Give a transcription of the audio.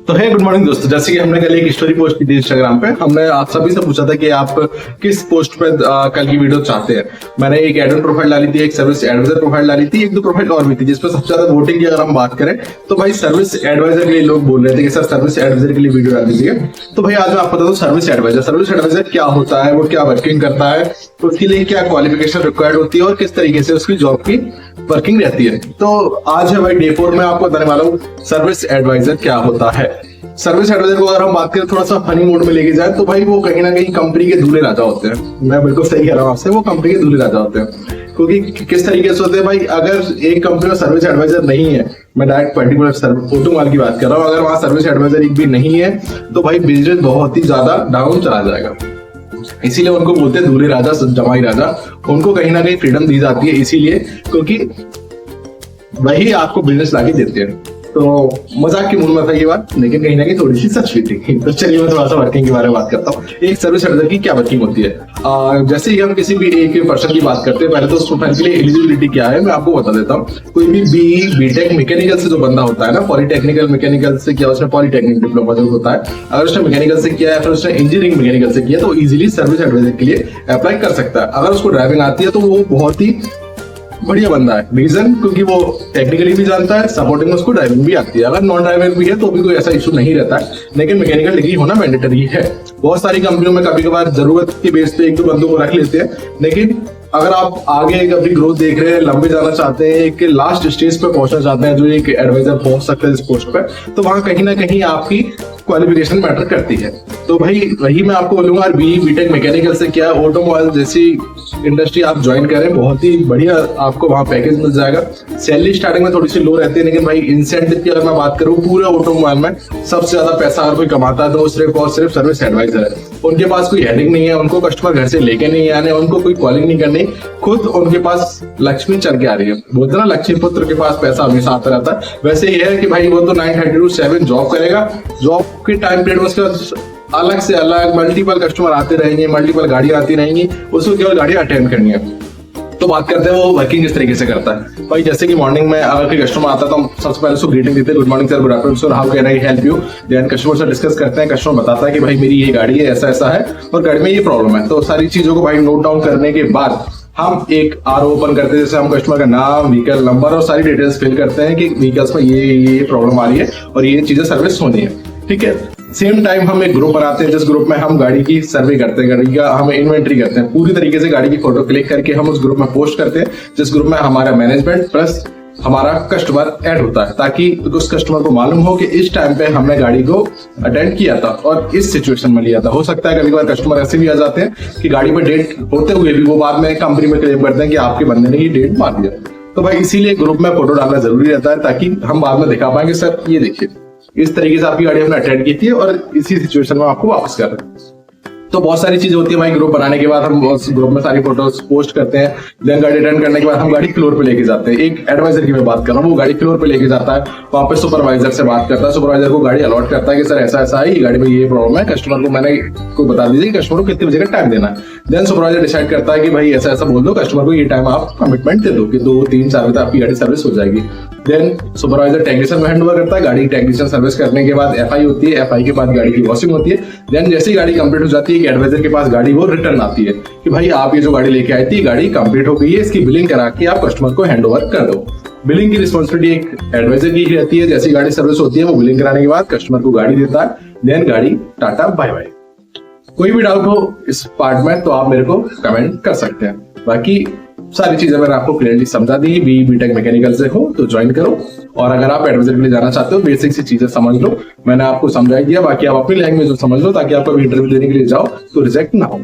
तो है good morning दोस्तों। जैसे कि हमने कल एक स्टोरी पोस्ट की थी इंस्टाग्राम पे, हमने आप सभी से पूछा था कि आप किस पोस्ट पे कल की वीडियो चाहते हैं। मैंने एक एडमिन प्रोफाइल डाली थी, एक सर्विस एडवाइजर प्रोफाइल डाली थी, एक दो प्रोफाइल और भी थी जिसपे सबसे ज्यादा वोटिंग की अगर हम बात करें तो भाई सर्विस एडवाइजर के लिए लोग बोल रहे थे कि सर सर्विस एडवाइजर के लिए वीडियो डाल दीजिए। तो भाई आज मैं आपको बता दूं सर्विस एडवाइजर क्या होता है, वो क्या वर्किंग करता है, उसके लिए क्या क्वालिफिकेशन रिक्वायर्ड होती है और किस तरीके से उसकी जॉब की वर्किंग रहती है। तो आज है भाई डे 4 में आपको बताने वाला हूँ सर्विस एडवाइजर क्या होता है। सर्विस एडवाइजर को अगर हम बात करें थोड़ा सा फनी मोड में लेके जाए तो भाई वो कहीं ना कहीं कंपनी के दूल्हे राजा होते हैं। मैं बिल्कुल सही कह रहा हूँ आपसे, वो कंपनी के दूल्हे राजा होते हैं। क्योंकि किस तरीके से होते हैं भाई, अगर एक कंपनी में सर्विस एडवाइजर नहीं है, मैं डायरेक्ट पर्टिकुलर ऑटोमोबाइल की बात कर रहा हूँ, अगर वहां सर्विस एडवाइजर एक भी नहीं है तो भाई बिजनेस बहुत ही ज्यादा डाउन चला जाएगा। इसीलिए उनको बोलते हैं दूल्हे राजा जमाई राजा। उनको कहीं ना कहीं फ्रीडम दी जाती है इसीलिए क्योंकि वही आपको बिजनेस लाके देते हैं। तो मजाक की मूड में था ये बात, लेकिन कहीं ना कहीं थोड़ी सी सच भी थी। तो चलिए मैं थोड़ा सा वर्किंग के बारे में बात करता हूँ। एक सर्विस एडवाइजर की क्या वर्किंग होती है। जैसे ही हम किसी भी एक पर्सन की बात करते हैं, पहले तो उस प्रोफाइल के लिए एलिजिबिलिटी क्या है मैं आपको बता देता हूँ। कोई भी बीटेक मैकेनिकल से जो बंदा होता है ना, पॉलिटेक्निकल मैकेनिकल से किया, उसने पॉलिटेक्निक डिप्लोमा जो होता है, अगर उसने मैकेनिकल से किया है फिर उसने इंजीनियरिंग मैकेनिकल से किया तो इजीली सर्विस एडवाइजर के लिए अप्लाई कर सकता है। अगर उसको ड्राइविंग आती है तो वो बहुत ही बढ़िया बंदा है। रीजन क्योंकि वो टेक्निकली भी जानता है, सपोर्टिंग में उसको ड्राइविंग भी आती है। अगर नॉन ड्राइविंग भी है तो भी कोई ऐसा इशू नहीं रहता है, लेकिन मैकेनिकल डिग्री होना मैंडेटरी है। बहुत सारी कंपनियों में कभी कभार जरूरत के बेस पे एक दो बंदों को रख लेते हैं, लेकिन अगर आप आगे अपनी ग्रोथ देख रहे हैं, लंबे जाना चाहते हैं, एक लास्ट स्टेज पे पहुंचना चाहते हैं जो एक एडवाइजर पहुंच सकता है इस पोस्ट पे, तो वहां कहीं ना कहीं आपकी क्वालिफिकेशन मैटर करती है। तो भाई वही मैं आपको बोलूंगा, बीटेक मैकेनिकल से क्या ऑटोमोबाइल जैसी इंडस्ट्री आप ज्वाइन करें, बहुत ही बढ़िया आपको वहां पैकेज मिल जाएगा। सैलरी स्टार्टिंग में थोड़ी सी लो रहती है, लेकिन भाई इंसेंटिव की अगर मैं बात करूं, पूरे ऑटोमोबाइल में सबसे ज्यादा पैसा अगर कोई कमाता है तो सिर्फ और सिर्फ सर्विस एडवाइजर है। उनके पास कोई हेडिंग नहीं है, उनको कस्टमर घर से लेके नहीं आने, उनको कोई कॉलिंग नहीं करनी, खुद उनके पास लक्ष्मी चल के आ रही है। बोलते ना लक्ष्मी पुत्र के पास पैसा हमेशा आता रहता है, वैसे ही है कि भाई वो तो 9:30 to 7 जॉब करेगा। जॉब के टाइम पीरियड में उसके अलग से अलग मल्टीपल कस्टमर आते रहेंगे, मल्टीपल गाड़ियां आती रहेंगी, उसको केवल गाड़ियां अटेंड करनी है। तो बात करते हैं वो वर्किंग किस तरीके से करता है। भाई जैसे कि मॉर्निंग में अगर कोई कस्टमर आता है तो हम सबसे पहले उसको ग्रीटिंग देते हैं, good morning sir, good afternoon sir, how can I help you. Then customer से डिस्कस करते हैं, कस्टमर बताता है कि भाई मेरी ये गाड़ी है, ऐसा ऐसा है और गाड़ी में ये प्रॉब्लम है। तो सारी चीजों को भाई नोट डाउन करने के बाद हम एक आर ओपन करते हैं, जैसे हम कस्टमर का नाम, व्हीकल नंबर और सारी डिटेल्स फिल करते हैं कि व्हीकल्स में ये प्रॉब्लम आ रही है और ये चीजें सर्विस होनी है। ठीक है, सेम टाइम हम एक ग्रुप बनाते हैं जिस ग्रुप में हम गाड़ी की सर्वे करते हैं, गाड़ी का हम इन्वेंट्री करते हैं, पूरी तरीके से गाड़ी की फोटो क्लिक करके हम उस ग्रुप में पोस्ट करते हैं, जिस ग्रुप में हमारा मैनेजमेंट प्लस हमारा कस्टमर ऐड होता है, ताकि उस कस्टमर को मालूम हो कि इस टाइम पे हमने गाड़ी को अटेंड किया था और इस सिचुएशन में लिया था। हो सकता है कभी कभार कस्टमर ऐसे भी आ जाते हैं कि गाड़ी पे डेट होते हुए भी वो बाद में कंपनी में क्लेम करते हैं कि आपके बंदे ने ये डेट मार दिया। तो भाई इसीलिए ग्रुप में फोटो डालना जरूरी रहता है, ताकि हम बाद में दिखा पाएंगे सर ये देखिए इस तरीके से आपकी गाड़ी हमने अटेंड की थी और इसी सिचुएशन में आपको वापस कर रहे हैं। तो बहुत सारी चीजें होती है भाई। ग्रुप बनाने के बाद हम उस ग्रुप में सारी फोटोज पोस्ट करते हैं। देन गाड़ी अटेंड करने के बाद हम गाड़ी फ्लोर पे लेके जाते हैं। एक एडवाइजर की मैं बात कर रहा हूँ, वो गाड़ी फ्लोर पे लेके जाता है, वहाँ पे सुपरवाइजर से बात करता है, सुपरवाइजर को गाड़ी अलॉट करता है कि सर ऐसा ऐसा है, ये गाड़ी में ये प्रॉब्लम है, कस्टमर को मैंने को बता दीजिए कि कस्टमर को कितने बजे का टाइम देना है। देन सुपरवाइजर डिसाइड करता है कि भाई ऐसा ऐसा बोल दो कस्टमर को, ये टाइम आप कमिटमेंट दे दो कि 2, 3, 4 बजे आपकी गाड़ी सर्विस हो जाएगी। देन सुपरवाइजर टेक्नीशियन में हैंड ओवर करता है। गाड़ी टेक्नीशियन सर्विस करने के बाद एफआई होती है, एफआई के बाद गाड़ी की वॉशिंग होती है। देन जैसे ही गाड़ी कंप्लीट हो जाती है, एडवाइजर के पास गाड़ी वो रिटर्न आती है कि भाई आप ये जो गाड़ी लेके आई थी गाड़ी कंप्लीट हो गई है, इसकी बिलिंग करा के आप कस्टमर को हैंड ओवर कर दो। बिलिंग की रिस्पॉन्सिबिलिटी एक एडवाइजर की ही रहती है। जैसी गाड़ी सर्विस होती है वो बिलिंग कराने के बाद कस्टमर को गाड़ी देता है। देन गाड़ी टाटा बाय बाय। कोई भी डाउट हो इस पार्ट में तो आप मेरे को कमेंट कर सकते हैं। बाकी सारी चीजें मैंने आपको क्लियरली समझा दी। बीटेक मैकेनिकल से हो तो ज्वाइन करो, और अगर आप एडवाइजर के लिए जाना चाहते हो बेसिक सी चीजें समझ लो, मैंने आपको समझा दिया। बाकी आप अपनी लैंग्वेज में समझ लो ताकि आप कभी इंटरव्यू देने के लिए जाओ तो रिजेक्ट ना हो।